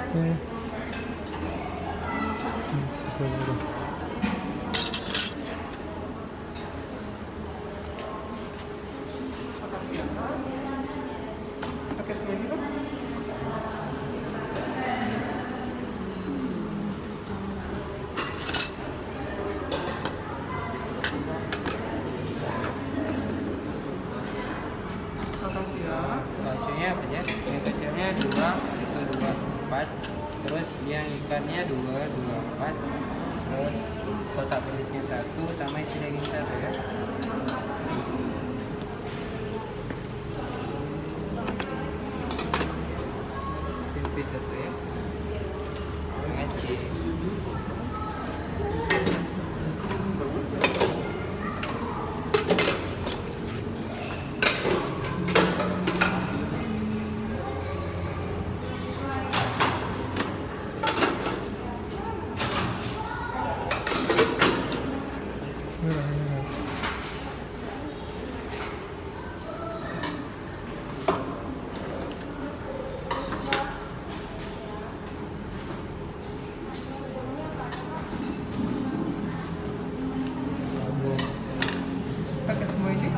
Hmm. Pakai semua ini Pak? Makasih ya. Baksonya apa ya? Yang kecilnya 2, itu 2, 4. Terus yang ikannya 2, 2, 4. Terus kotak pedasnya 1 sama isi daging 1 ya. Tempe 1 ya. Terima kasih. Pakai semua ini?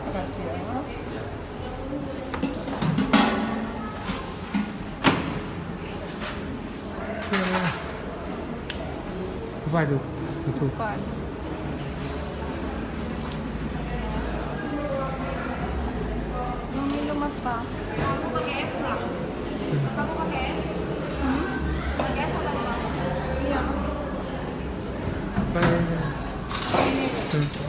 Makasih ya. Apa itu? Itu. Bukan. Mau minum apa? Kamu pakai es nggak? Kamu pakai es? Pakai es atau enggak? Iya. Apa ini? Ini. Hmm.